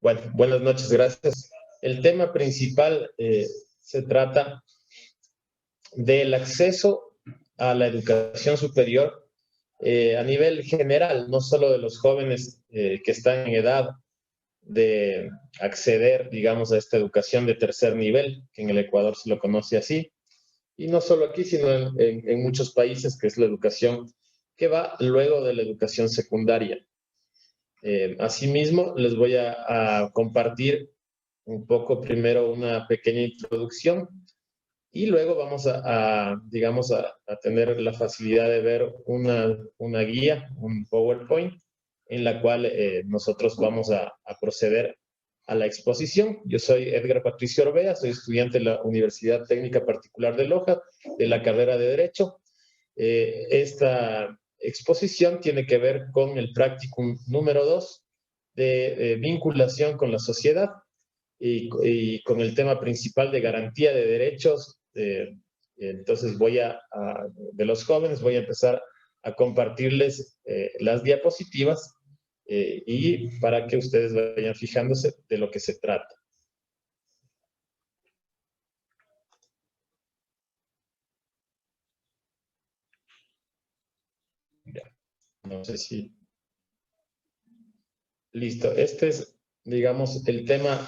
Bueno, buenas noches, gracias. El tema principal se trata del acceso a la educación superior a nivel general, no solo de los jóvenes que están en edad de acceder, digamos, a esta educación de tercer nivel, que en el Ecuador se lo conoce así, y no solo aquí, sino en muchos países, que es la educación que va luego de la educación secundaria. Asimismo, les voy a compartir un poco primero una pequeña introducción y luego vamos digamos, a tener la facilidad de ver una guía, un PowerPoint, en la cual nosotros vamos a proceder a la exposición. Yo soy Edgar Patricio Orbea, soy estudiante de la Universidad Técnica Particular de Loja, de la carrera de Derecho. Esta exposición tiene que ver con el practicum número 2 de vinculación con la sociedad y con el tema principal de garantía de derechos. Entonces de los jóvenes voy a empezar a compartirles las diapositivas y para que ustedes vayan fijándose de lo que se trata. Ya, no sé si... Listo, este es, digamos, el tema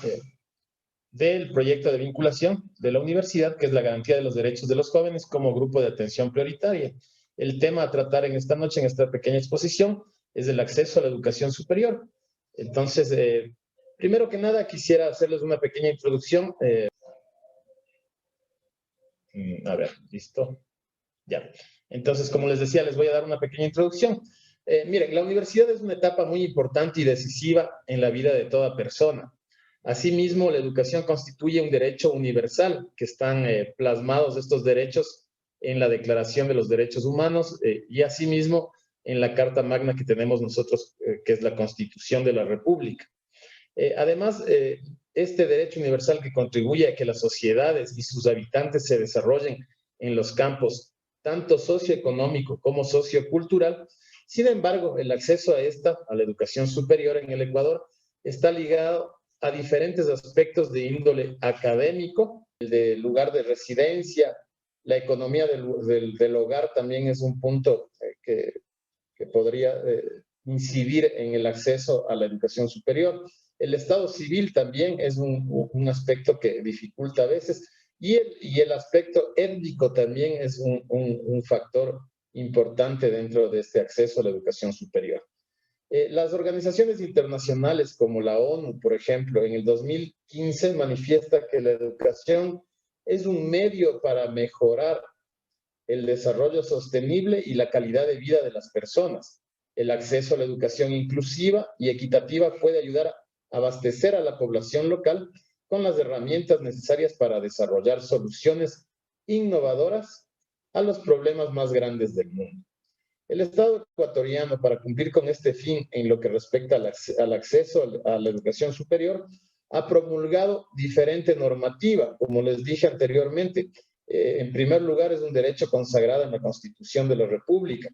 del proyecto de vinculación de la universidad, que es la garantía de los derechos de los jóvenes como grupo de atención prioritaria. El tema a tratar en esta noche, en esta pequeña exposición, es el acceso a la educación superior. Entonces, primero que nada, quisiera hacerles una pequeña introducción. A ver, listo. Ya. Entonces, como les decía, les voy a dar una pequeña introducción. Miren, la universidad es una etapa muy importante y decisiva en la vida de toda persona. Asimismo, la educación constituye un derecho universal, que están plasmados estos derechos en la Declaración de los Derechos Humanos y asimismo en la Carta Magna que tenemos nosotros, que es la Constitución de la República. Además, este derecho universal que contribuye a que las sociedades y sus habitantes se desarrollen en los campos tanto socioeconómico como sociocultural. Sin embargo, el acceso a la educación superior en el Ecuador, está ligado a diferentes aspectos de índole académico, el de lugar de residencia, la economía del hogar también es un punto que podría incidir en el acceso a la educación superior. El estado civil también es un aspecto que dificulta a veces y el aspecto étnico también es un factor importante dentro de este acceso a la educación superior. Las organizaciones internacionales como la ONU, por ejemplo, en el 2015 manifiesta que la educación es un medio para mejorar el desarrollo sostenible y la calidad de vida de las personas. El acceso a la educación inclusiva y equitativa puede ayudar a abastecer a la población local con las herramientas necesarias para desarrollar soluciones innovadoras a los problemas más grandes del mundo. El Estado ecuatoriano, para cumplir con este fin en lo que respecta al acceso a la educación superior, ha promulgado diferente normativa, como les dije anteriormente. En primer lugar, es un derecho consagrado en la Constitución de la República.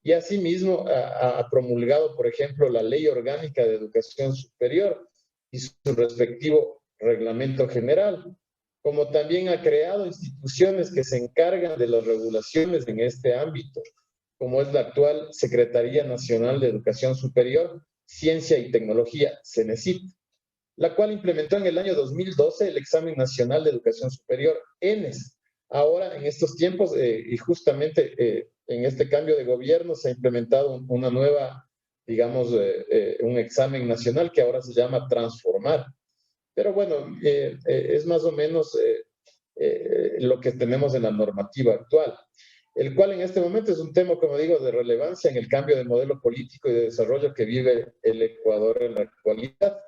Y asimismo ha promulgado, por ejemplo, la Ley Orgánica de Educación Superior y su respectivo reglamento general, como también ha creado instituciones que se encargan de las regulaciones en este ámbito, como es la actual Secretaría Nacional de Educación Superior, Ciencia y Tecnología, CENESIT, la cual implementó en el año 2012 el Examen Nacional de Educación Superior, ENES. Ahora, en estos tiempos, y justamente en este cambio de gobierno, se ha implementado una nueva, digamos, un examen nacional que ahora se llama Transformar. Pero bueno, es más o menos lo que tenemos en la normativa actual, el cual en este momento es un tema, como digo, de relevancia en el cambio de modelo político y de desarrollo que vive el Ecuador en la actualidad.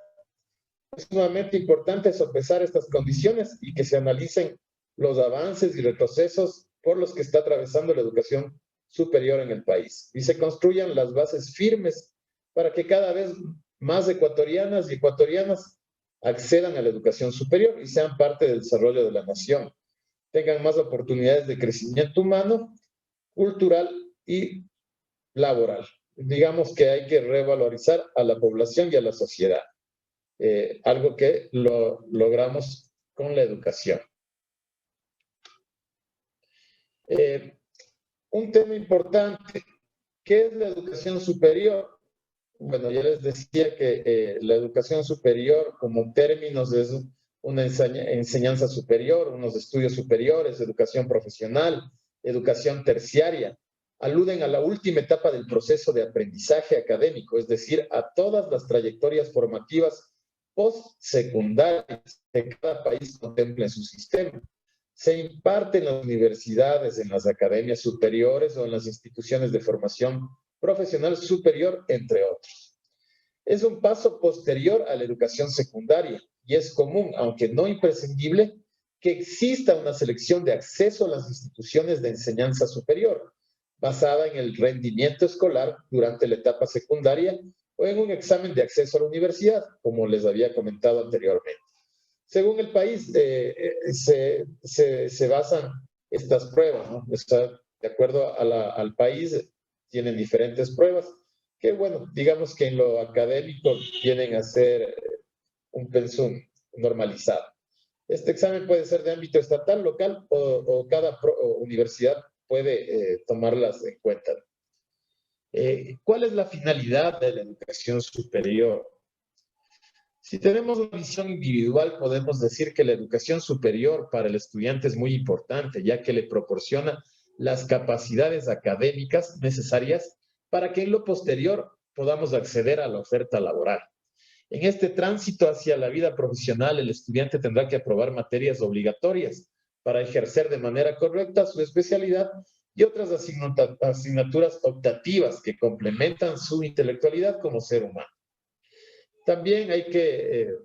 Es sumamente importante sopesar estas condiciones y que se analicen los avances y retrocesos por los que está atravesando la educación superior en el país y se construyan las bases firmes para que cada vez más ecuatorianas y ecuatorianas accedan a la educación superior y sean parte del desarrollo de la nación, tengan más oportunidades de crecimiento humano, cultural y laboral. Digamos que hay que revalorizar a la población y a la sociedad. algo que lo logramos con la educación. Un tema importante, ¿qué es la educación superior? Bueno, ya les decía que la educación superior como términos es una enseñanza superior, unos estudios superiores, educación profesional, educación terciaria. Aluden a la última etapa del proceso de aprendizaje académico, es decir, a todas las trayectorias formativas postsecundarias que cada país contempla en su sistema. Se imparte en las universidades, en las academias superiores o en las instituciones de formación profesional superior, entre otros. Es un paso posterior a la educación secundaria y es común, aunque no imprescindible, que exista una selección de acceso a las instituciones de enseñanza superior, basada en el rendimiento escolar durante la etapa secundaria o en un examen de acceso a la universidad, como les había comentado anteriormente. Según el país, se basan estas pruebas, ¿no? Está, de acuerdo al país, tienen diferentes pruebas que, bueno, digamos que en lo académico vienen a ser un pensum normalizado. Este examen puede ser de ámbito estatal, local o cada universidad puede tomarlas en cuenta. ¿Cuál es la finalidad de la educación superior? Si tenemos una visión individual, podemos decir que la educación superior para el estudiante es muy importante, ya que le proporciona las capacidades académicas necesarias para que en lo posterior podamos acceder a la oferta laboral. En este tránsito hacia la vida profesional, el estudiante tendrá que aprobar materias obligatorias para ejercer de manera correcta su especialidad y otras asignaturas optativas que complementan su intelectualidad como ser humano. También hay que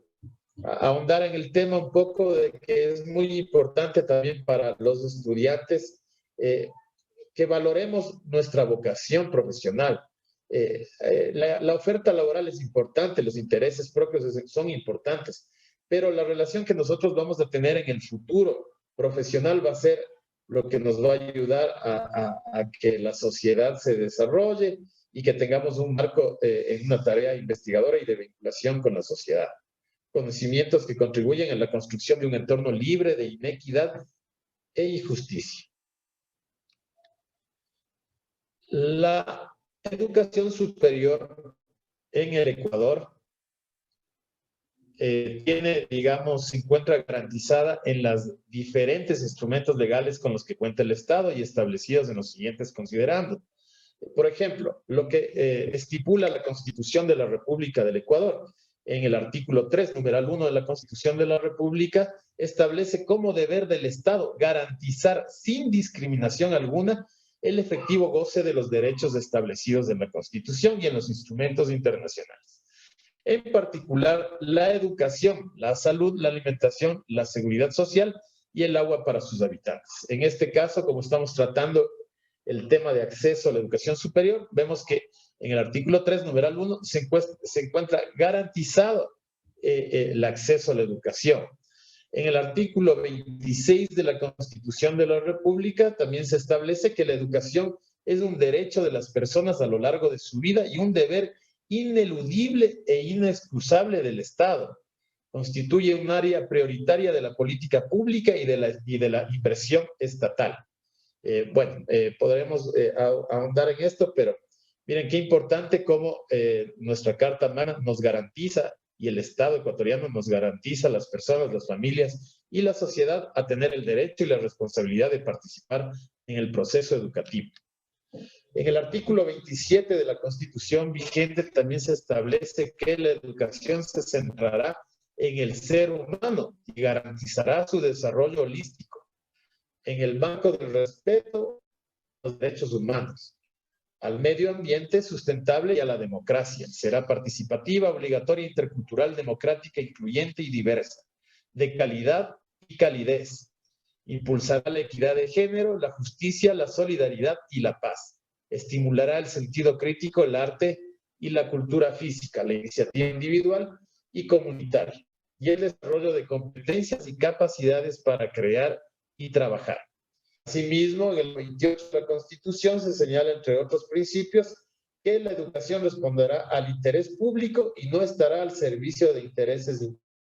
ahondar en el tema un poco de que es muy importante también para los estudiantes que valoremos nuestra vocación profesional. La oferta laboral es importante, los intereses propios son importantes, pero la relación que nosotros vamos a tener en el futuro profesional va a ser lo que nos va a ayudar a que la sociedad se desarrolle y que tengamos un marco en una tarea investigadora y de vinculación con la sociedad. Conocimientos que contribuyen a la construcción de un entorno libre de inequidad e injusticia. La educación superior en el Ecuador tiene, digamos, se encuentra garantizada en los diferentes instrumentos legales con los que cuenta el Estado y establecidos en los siguientes considerando. Por ejemplo, lo que estipula la Constitución de la República del Ecuador. En el artículo 3, numeral 1 de la Constitución de la República, establece como deber del Estado garantizar sin discriminación alguna el efectivo goce de los derechos establecidos en la Constitución y en los instrumentos internacionales. En particular, la educación, la salud, la alimentación, la seguridad social y el agua para sus habitantes. En este caso, como estamos tratando el tema de acceso a la educación superior, vemos que en el artículo 3, numeral 1, se encuentra garantizado el acceso a la educación. En el artículo 26 de la Constitución de la República también se establece que la educación es un derecho de las personas a lo largo de su vida y un deber ineludible e inexcusable del Estado. Constituye un área prioritaria de la política pública y de la inversión estatal. Podremos ahondar en esto, pero miren qué importante cómo nuestra Carta Magna nos garantiza y el Estado ecuatoriano nos garantiza a las personas, las familias y la sociedad a tener el derecho y la responsabilidad de participar en el proceso educativo. En el artículo 27 de la Constitución vigente también se establece que la educación se centrará en el ser humano y garantizará su desarrollo holístico en el marco del respeto a los derechos humanos, al medio ambiente sustentable y a la democracia. Será participativa, obligatoria, intercultural, democrática, incluyente y diversa, de calidad y calidez. Impulsará la equidad de género, la justicia, la solidaridad y la paz. Estimulará el sentido crítico, el arte y la cultura física, la iniciativa individual y comunitaria, y el desarrollo de competencias y capacidades para crear y trabajar. Asimismo, en el 28 de la Constitución se señala, entre otros principios, que la educación responderá al interés público y no estará al servicio de intereses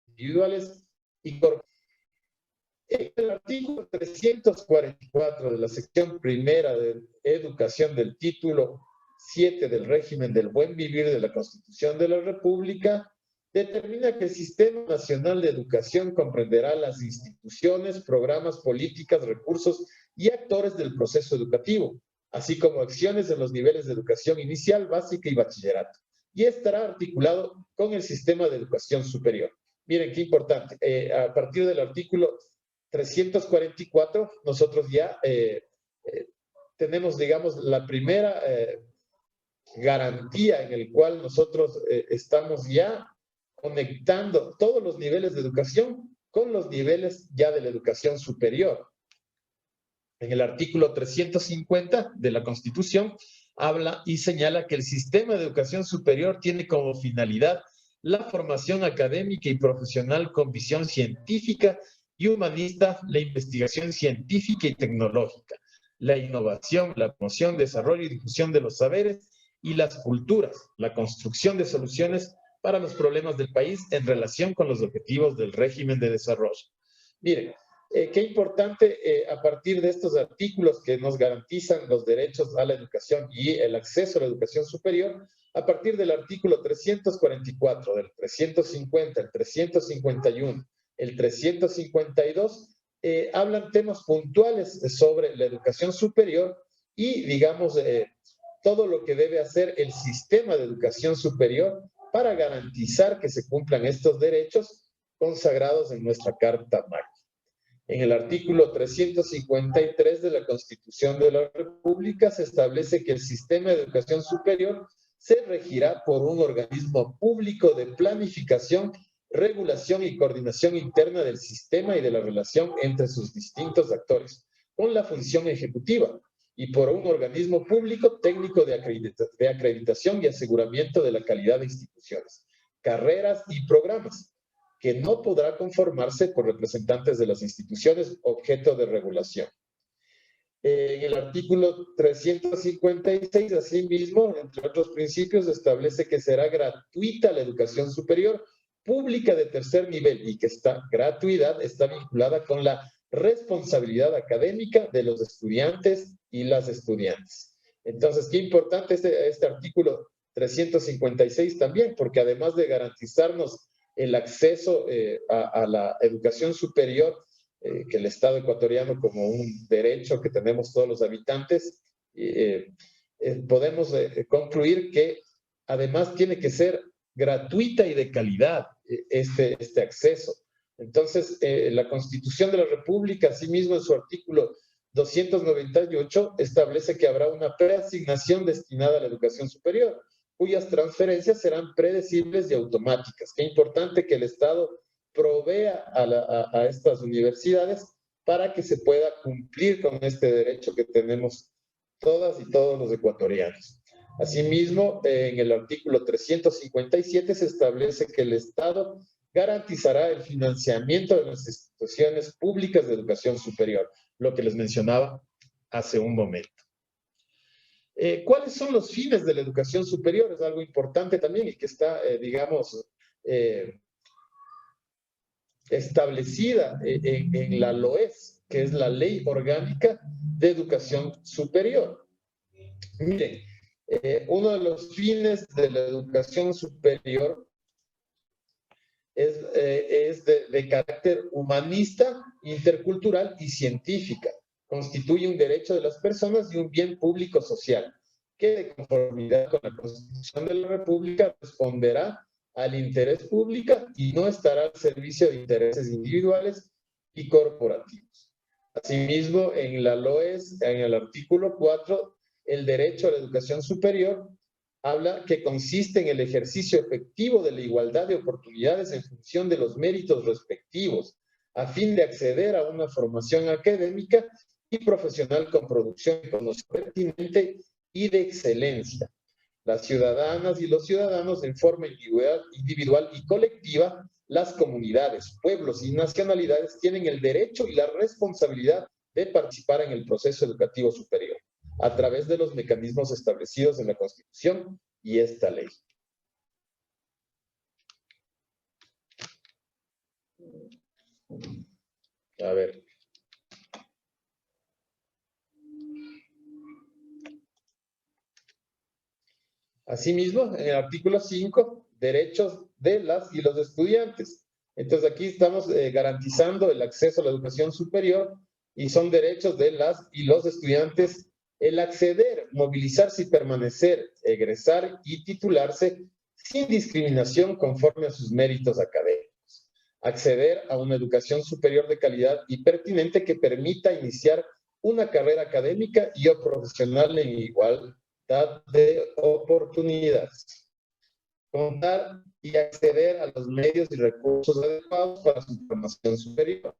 individuales y corporativos. En el artículo 344 de la sección primera de Educación del título 7 del régimen del buen vivir de la Constitución de la República, determina que el Sistema Nacional de Educación comprenderá las instituciones, programas, políticas, recursos y actores del proceso educativo, así como acciones en los niveles de educación inicial, básica y bachillerato, y estará articulado con el sistema de educación superior. Miren qué importante, a partir del artículo 344, nosotros ya tenemos, digamos, la primera garantía en el cual nosotros estamos ya conectando todos los niveles de educación con los niveles ya de la educación superior. En el artículo 350 de la Constitución habla y señala que el sistema de educación superior tiene como finalidad la formación académica y profesional con visión científica y humanista, la investigación científica y tecnológica, la innovación, la promoción, desarrollo y difusión de los saberes y las culturas, la construcción de soluciones para los problemas del país en relación con los objetivos del régimen de desarrollo. Miren, qué importante a partir de estos artículos que nos garantizan los derechos a la educación y el acceso a la educación superior, a partir del artículo 344, del 350, el 351, el 352, hablan temas puntuales sobre la educación superior y, digamos, todo lo que debe hacer el sistema de educación superior para garantizar que se cumplan estos derechos consagrados en nuestra Carta Magna. En el artículo 353 de la Constitución de la República se establece que el sistema de educación superior se regirá por un organismo público de planificación, regulación y coordinación interna del sistema y de la relación entre sus distintos actores, con la función ejecutiva, y por un organismo público técnico de acreditación y aseguramiento de la calidad de instituciones, carreras y programas, que no podrá conformarse por representantes de las instituciones objeto de regulación. En el artículo 356, asimismo, entre otros principios, establece que será gratuita la educación superior pública de tercer nivel y que esta gratuidad está vinculada con la responsabilidad académica de los estudiantes y las estudiantes. Entonces, qué importante este artículo 356 también, porque además de garantizarnos el acceso a la educación superior, que el Estado ecuatoriano como un derecho que tenemos todos los habitantes, podemos concluir que además tiene que ser gratuita y de calidad este acceso. Entonces, la Constitución de la República, asimismo en su artículo 298, establece que habrá una preasignación destinada a la educación superior, cuyas transferencias serán predecibles y automáticas. Qué importante que el Estado provea a estas universidades para que se pueda cumplir con este derecho que tenemos todas y todos los ecuatorianos. Asimismo, en el artículo 357 se establece que el Estado garantizará el financiamiento de las instituciones públicas de educación superior, lo que les mencionaba hace un momento. ¿Cuáles son los fines de la educación superior? Es algo importante también y que está, digamos, establecida en la LOES, que es la Ley Orgánica de Educación Superior. Miren, uno de los fines de la educación superior es de carácter humanista, intercultural y científica. Constituye un derecho de las personas y un bien público social, que de conformidad con la Constitución de la República responderá al interés público y no estará al servicio de intereses individuales y corporativos. Asimismo, en la LOES, en el artículo 4, el derecho a la educación superior habla que consiste en el ejercicio efectivo de la igualdad de oportunidades en función de los méritos respectivos, a fin de acceder a una formación académica y profesional con producción de conocimiento pertinente y de excelencia. Las ciudadanas y los ciudadanos en forma individual y colectiva, las comunidades, pueblos y nacionalidades tienen el derecho y la responsabilidad de participar en el proceso educativo superior. a través de los mecanismos establecidos en la Constitución y esta ley. A ver. Asimismo, en el artículo 5, derechos de las y los estudiantes. Entonces, aquí estamos garantizando el acceso a la educación superior y son derechos de las y los estudiantes el acceder, movilizarse y permanecer, egresar y titularse sin discriminación conforme a sus méritos académicos. Acceder a una educación superior de calidad y pertinente que permita iniciar una carrera académica y o profesional en igualdad de oportunidades. Contar y acceder a los medios y recursos adecuados para su formación superior.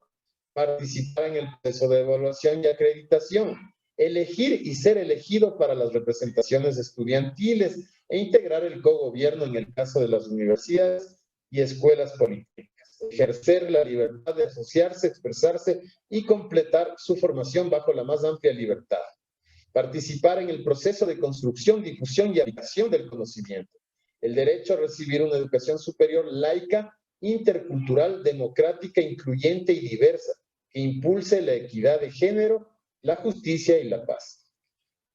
Participar en el proceso de evaluación y acreditación. Elegir y ser elegido para las representaciones estudiantiles e integrar el cogobierno en el caso de las universidades y escuelas políticas. Ejercer la libertad de asociarse, expresarse y completar su formación bajo la más amplia libertad. Participar en el proceso de construcción, difusión y aplicación del conocimiento. El derecho a recibir una educación superior laica, intercultural, democrática, incluyente y diversa, que impulse la equidad de género, la justicia y la paz.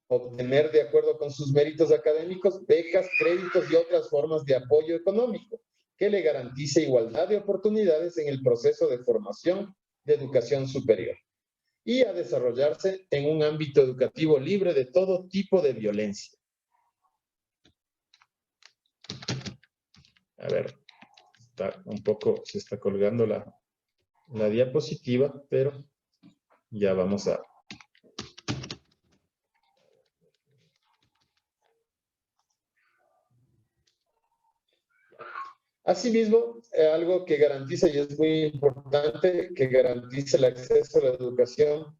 Obtener, de acuerdo con sus méritos académicos, becas, créditos y otras formas de apoyo económico, que le garantice igualdad de oportunidades en el proceso de formación de educación superior. Y a desarrollarse en un ámbito educativo libre de todo tipo de violencia. A ver, está un poco, se está colgando la diapositiva, pero ya vamos a... Asimismo, algo que garantiza, y es muy importante, que garantice el acceso a la educación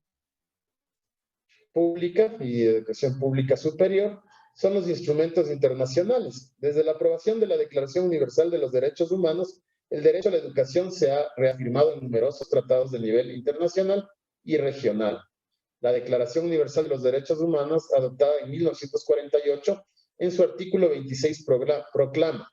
pública y educación pública superior, son los instrumentos internacionales. Desde la aprobación de la Declaración Universal de los Derechos Humanos, el derecho a la educación se ha reafirmado en numerosos tratados de nivel internacional y regional. La Declaración Universal de los Derechos Humanos, adoptada en 1948, en su artículo 26 proclama: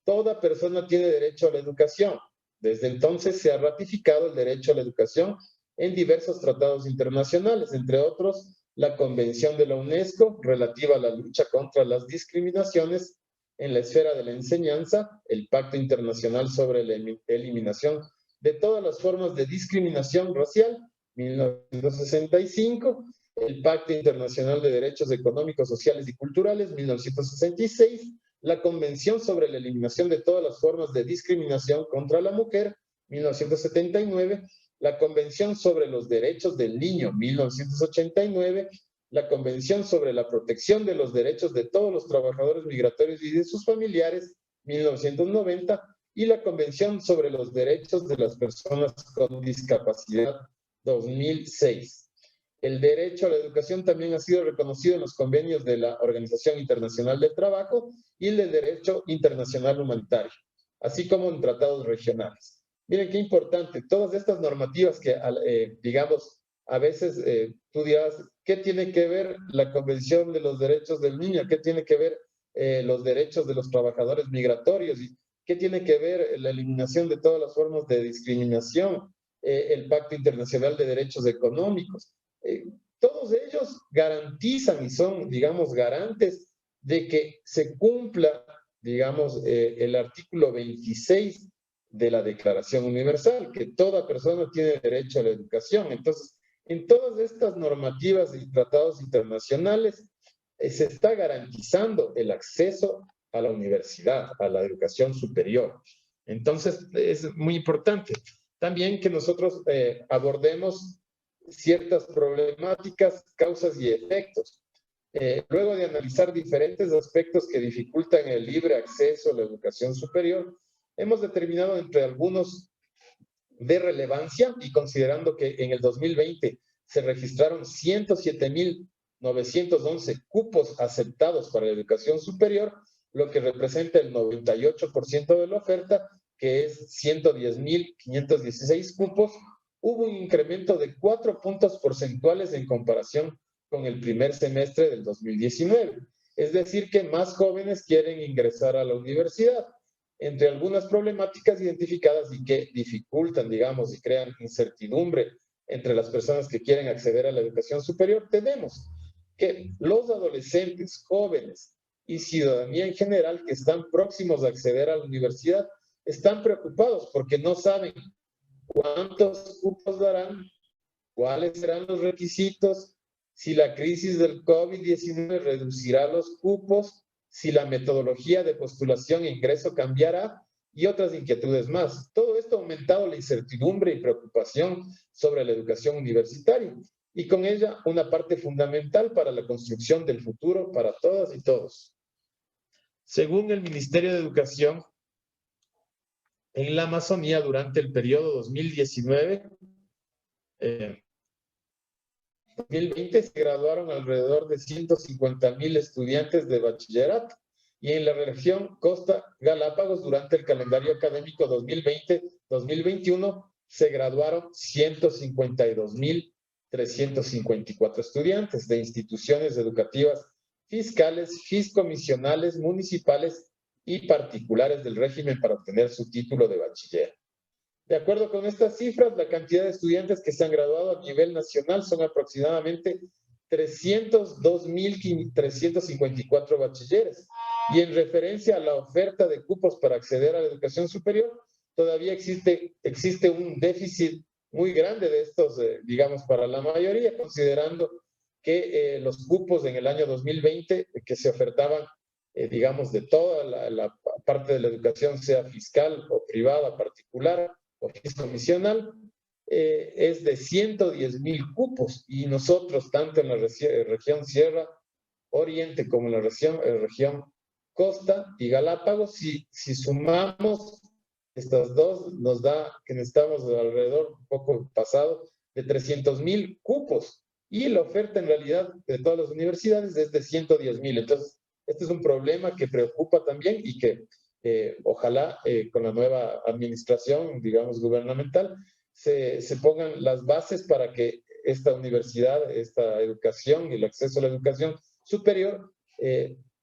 toda persona tiene derecho a la educación. Desde entonces se ha ratificado el derecho a la educación en diversos tratados internacionales, entre otros la Convención de la UNESCO relativa a la lucha contra las discriminaciones en la esfera de la enseñanza, el Pacto Internacional sobre la Eliminación de todas las formas de discriminación racial, 1965, el Pacto Internacional de Derechos Económicos, Sociales y Culturales, 1966, la Convención sobre la Eliminación de todas las formas de discriminación contra la mujer, 1979, la Convención sobre los Derechos del Niño, 1989, la Convención sobre la Protección de los Derechos de todos los trabajadores migratorios y de sus familiares, 1990, y la Convención sobre los Derechos de las Personas con Discapacidad, 2006. El derecho a la educación también ha sido reconocido en los convenios de la Organización Internacional del Trabajo y el del Derecho Internacional Humanitario, así como en tratados regionales. Miren qué importante, todas estas normativas que, digamos, a veces tú dirás, ¿qué tiene que ver la Convención de los Derechos del Niño? ¿Qué tiene que ver los derechos de los trabajadores migratorios? ¿Y qué tiene que ver la eliminación de todas las formas de discriminación? El Pacto Internacional de Derechos Económicos. Todos ellos garantizan y son, digamos, garantes de que se cumpla, digamos, el artículo 26 de la Declaración Universal, que toda persona tiene derecho a la educación. Entonces, en todas estas normativas y tratados internacionales se está garantizando el acceso a la universidad, a la educación superior. Entonces, es muy importante. También que nosotros abordemos ciertas problemáticas, causas y efectos. Luego de analizar diferentes aspectos que dificultan el libre acceso a la educación superior, hemos determinado entre algunos de relevancia y considerando que en el 2020 se registraron 107.911 cupos aceptados para la educación superior, lo que representa el 98% de la oferta, que es 110.516 cupos, hubo un incremento de 4 puntos porcentuales en comparación con el primer semestre del 2019. Es decir, que más jóvenes quieren ingresar a la universidad. Entre algunas problemáticas identificadas y que dificultan, digamos, y crean incertidumbre entre las personas que quieren acceder a la educación superior, tenemos que los adolescentes, jóvenes y ciudadanía en general que están próximos a acceder a la universidad están preocupados porque no saben cuántos cupos darán, cuáles serán los requisitos, si la crisis del COVID-19 reducirá los cupos, si la metodología de postulación e ingreso cambiará y otras inquietudes más. Todo esto ha aumentado la incertidumbre y preocupación sobre la educación universitaria y con ella una parte fundamental para la construcción del futuro para todas y todos. Según el Ministerio de Educación, en la Amazonía durante el periodo 2019, 2020 se graduaron alrededor de 150,000 estudiantes de bachillerato y en la región Costa Galápagos durante el calendario académico 2020-2021 se graduaron 152,354 estudiantes de instituciones educativas fiscales, fiscomisionales, municipales y particulares del régimen para obtener su título de bachiller. De acuerdo con estas cifras, la cantidad de estudiantes que se han graduado a nivel nacional son aproximadamente 302,354 bachilleres. Y en referencia a la oferta de cupos para acceder a la educación superior, todavía existe un déficit muy grande de estos, digamos, para la mayoría, considerando que los cupos en el año 2020 que se ofertaban, digamos, de toda la parte de la educación, sea fiscal o privada, particular, o fiscomisional, es de 110,000 cupos y nosotros, tanto en la región Sierra Oriente como en la región Costa y Galápagos, si sumamos estas dos, nos da que necesitamos alrededor, un poco pasado, de 300,000 cupos y la oferta en realidad de todas las universidades es de 110,000. Entonces, este es un problema que preocupa también y que ojalá con la nueva administración, digamos, gubernamental, se pongan las bases para que esta universidad, esta educación y el acceso a la educación superior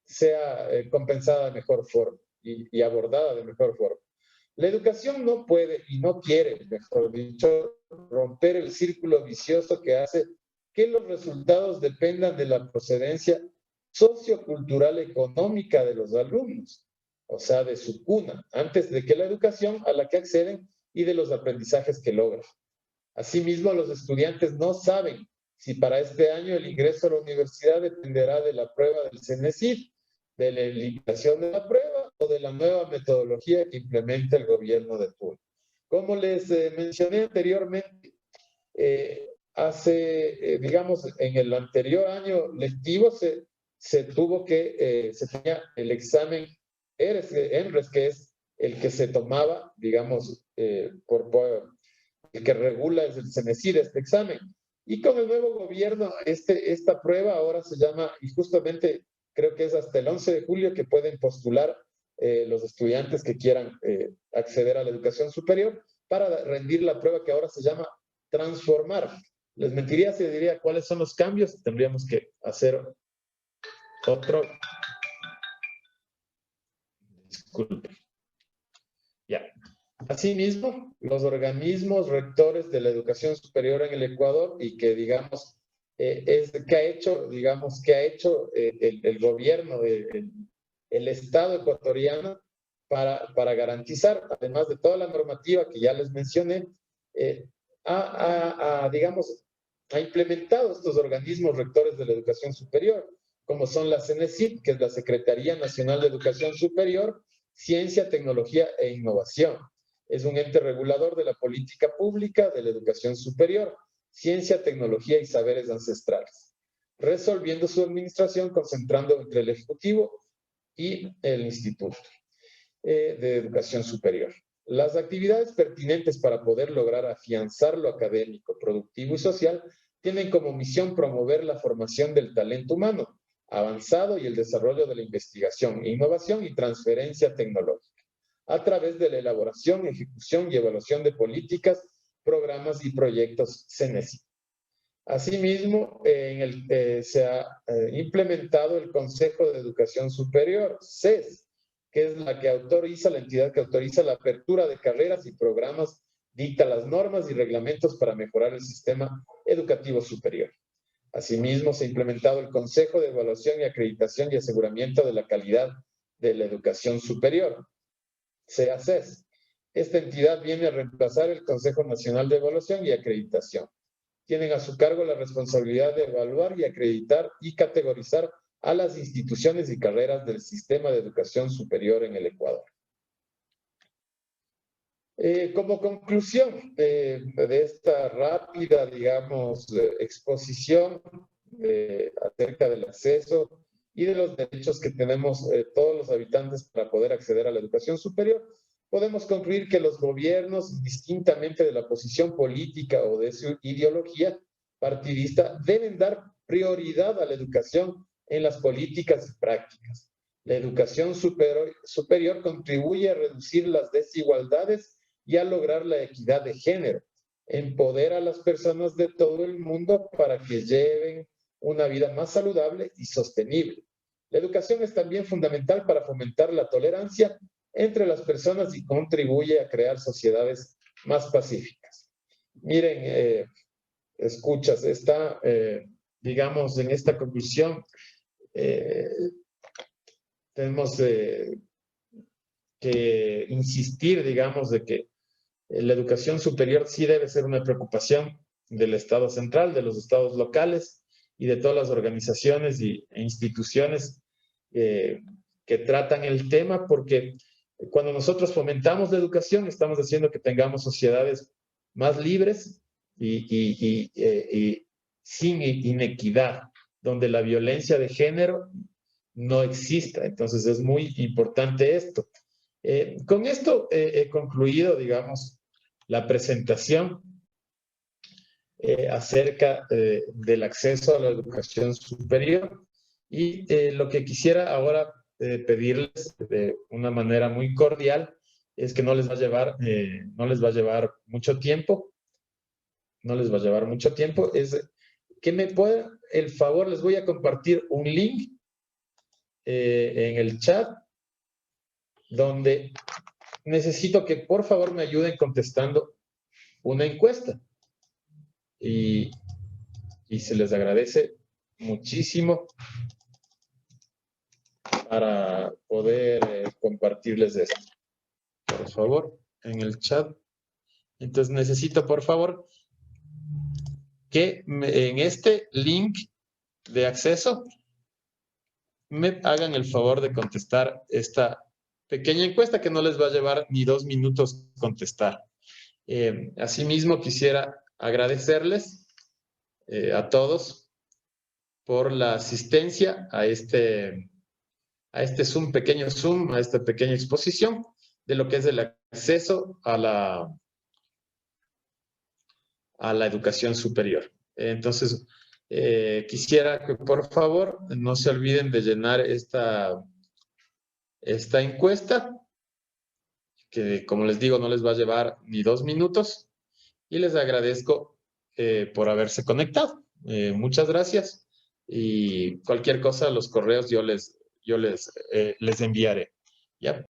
sea compensada de mejor forma y abordada de mejor forma. La educación no puede y no quiere, mejor dicho, romper el círculo vicioso que hace que los resultados dependan de la procedencia sociocultural económica de los alumnos, o sea, de su cuna, antes de que la educación a la que acceden y de los aprendizajes que logran. Asimismo, los estudiantes no saben si para este año el ingreso a la universidad dependerá de la prueba del CENESID, de la eliminación de la prueba o de la nueva metodología que implementa el gobierno de turno. Como les mencioné anteriormente, digamos, en el anterior año lectivo se tenía el examen ENRES, que es el que se tomaba, digamos, el que regula es el CENESID, este examen. Y con el nuevo gobierno, esta prueba ahora se llama, y justamente creo que es hasta el 11 de julio que pueden postular los estudiantes que quieran acceder a la educación superior para rendir la prueba que ahora se llama Transformar. Les mentiría si diría cuáles son los cambios, tendríamos que hacer otro. Disculpe. Ya. Asimismo, los organismos rectores de la educación superior en el Ecuador y que, digamos, que ha hecho el gobierno, el Estado ecuatoriano para garantizar, además de toda la normativa que ya les mencioné, digamos, ha implementado estos organismos rectores de la educación superior, como son la CENESID, que es la Secretaría Nacional de Educación Superior, Ciencia, Tecnología e Innovación. Es un ente regulador de la política pública de la educación superior, ciencia, tecnología y saberes ancestrales, resolviendo su administración concentrando entre el Ejecutivo y el Instituto de Educación Superior. Las actividades pertinentes para poder lograr afianzar lo académico, productivo y social tienen como misión promover la formación del talento humano avanzado y el desarrollo de la investigación, innovación y transferencia tecnológica a través de la elaboración, ejecución y evaluación de políticas, programas y proyectos CENESID. Asimismo, se ha implementado el Consejo de Educación Superior, CES, que es la entidad que autoriza la apertura de carreras y programas, dicta las normas y reglamentos para mejorar el sistema educativo superior. Asimismo, se ha implementado el Consejo de Evaluación y Acreditación y Aseguramiento de la Calidad de la Educación Superior, CEACES. Esta entidad viene a reemplazar el Consejo Nacional de Evaluación y Acreditación. Tienen a su cargo la responsabilidad de evaluar y acreditar y categorizar a las instituciones y carreras del sistema de educación superior en el Ecuador. Como conclusión de esta rápida, digamos, exposición acerca del acceso y de los derechos que tenemos todos los habitantes para poder acceder a la educación superior, podemos concluir que los gobiernos, indistintamente de la posición política o de su ideología partidista, deben dar prioridad a la educación en las políticas y prácticas. La educación superior contribuye a reducir las desigualdades y a lograr la equidad de género. Empodera a las personas de todo el mundo para que lleven una vida más saludable y sostenible. La educación es también fundamental para fomentar la tolerancia entre las personas y contribuye a crear sociedades más pacíficas. Miren, escuchas, digamos, en esta conclusión, tenemos que insistir, digamos, de que la educación superior sí debe ser una preocupación del Estado central, de los estados locales y de todas las organizaciones e instituciones que tratan el tema, porque cuando nosotros fomentamos la educación, estamos haciendo que tengamos sociedades más libres y sin inequidad, donde la violencia de género no exista. Entonces es muy importante esto. Con esto he concluido, digamos, la presentación acerca del acceso a la educación superior y lo que quisiera ahora pedirles de una manera muy cordial es que no les va a llevar mucho tiempo, es que me puedan, el favor, les voy a compartir un link en el chat donde necesito que por favor me ayuden contestando una encuesta y se les agradece muchísimo para poder compartirles esto. Por favor, en el chat. Entonces necesito por favor que en este link de acceso me hagan el favor de contestar esta pequeña encuesta que no les va a llevar ni 2 minutos contestar. Asimismo, quisiera agradecerles a todos por la asistencia a este Zoom, pequeño Zoom, a esta pequeña exposición de lo que es el acceso a la educación superior. Entonces, quisiera que por favor no se olviden de llenar esta encuesta, que como les digo no les va a llevar ni 2 minutos, y les agradezco por haberse conectado. Muchas gracias y cualquier cosa, los correos yo les enviaré. ¿Ya?